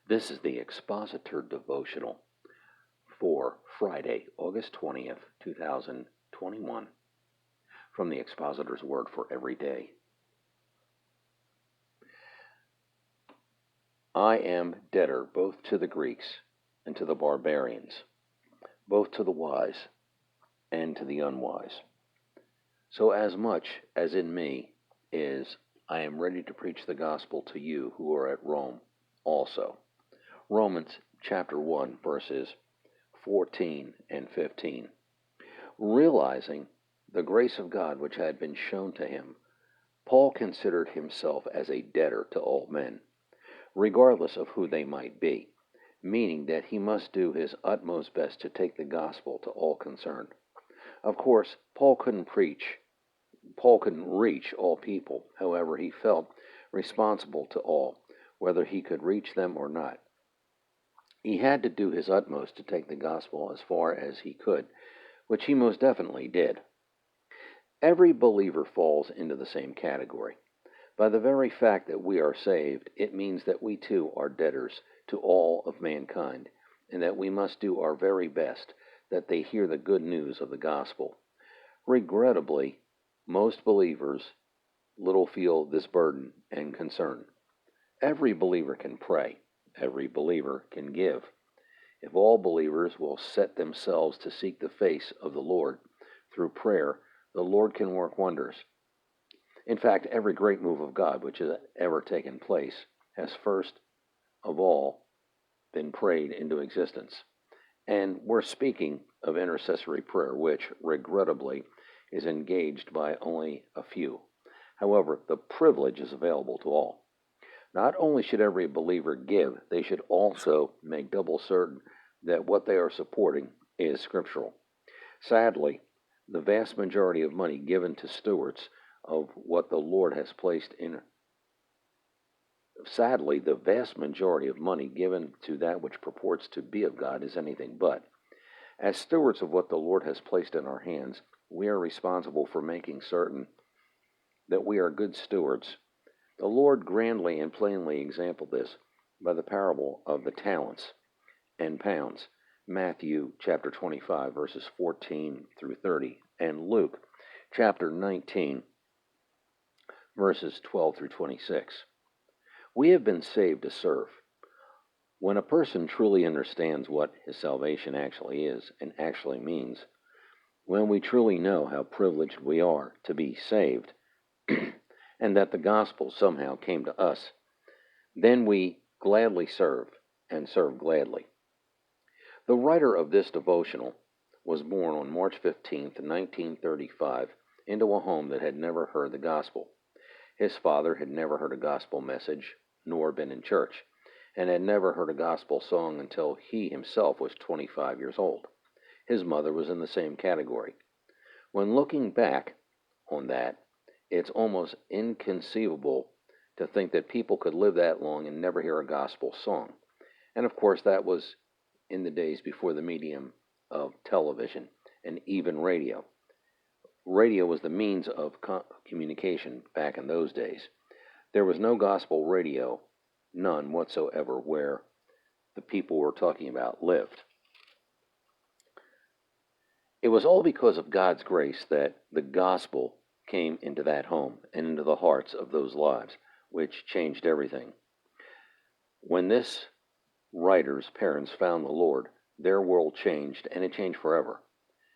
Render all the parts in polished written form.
This is the Expositor Devotional for Friday, August 20th, 2021, from the Expositor's Word for Every Day. I am debtor both to the Greeks and to the barbarians, both to the wise and to the unwise. So as much as in me is, I am ready to preach the gospel to you who are at Rome also. Romans chapter 1, verses 14 and 15. Realizing the grace of God which had been shown to him, Paul considered himself as a debtor to all men, regardless of who they might be, meaning that he must do his utmost best to take the gospel to all concerned. Of course, Paul couldn't reach all people. However, he felt responsible to all, whether he could reach them or not. He had to do his utmost to take the gospel as far as he could, which he most definitely did. Every believer falls into the same category. By the very fact that we are saved, it means that we too are debtors to all of mankind, and that we must do our very best that they hear the good news of the gospel. Regrettably, most believers little feel this burden and concern. Every believer can pray. Every believer can give. If all believers will set themselves to seek the face of the Lord through prayer, the Lord can work wonders. In fact, every great move of God which has ever taken place has first of all been prayed into existence. And we're speaking of intercessory prayer, which, regrettably, is engaged by only a few. However, the privilege is available to all. Not only should every believer give, they should also make double certain that what they are supporting is scriptural. Sadly, the vast majority of money given to stewards of what the Lord has placed in the vast majority of money given to that which purports to be of God is anything but. As stewards of what the Lord has placed in our hands, we are responsible for making certain that we are good stewards. The Lord grandly and plainly exampled this by the parable of the talents and pounds, Matthew chapter 25, verses 14 through 30, and Luke chapter 19, verses 12 through 26. We have been saved to serve. When a person truly understands what his salvation actually is and actually means, when we truly know how privileged we are to be saved, and that the gospel somehow came to us, then we gladly serve and serve gladly. The writer of this devotional was born on March 15th, 1935, into a home that had never heard the gospel. His father had never heard a gospel message, nor been in church, and had never heard a gospel song until he himself was 25 years old. His mother was in the same category. When looking back on that, it's almost inconceivable to think that people could live that long and never hear a gospel song. And of course, that was in the days before the medium of television and even radio. Radio was the means of communication back in those days. There was no gospel radio, none whatsoever, where the people we're talking about lived. It was all because of God's grace that the gospel came into that home and into the hearts of those lives, which changed everything. When this writer's parents found the Lord, their world changed, and it changed forever,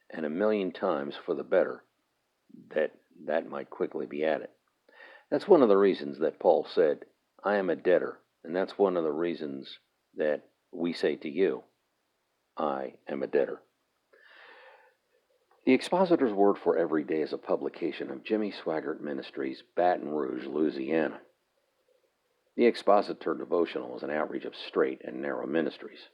and 1,000,000 times for the better. That might quickly be added. That's one of the reasons that Paul said, I am a debtor, and that's one of the reasons that we say to you, I am a debtor. The Expositor's Word for Every Day is a publication of Jimmy Swaggart Ministries, Baton Rouge, Louisiana. The Expositor Devotional is an outreach of Straight and Narrow Ministries.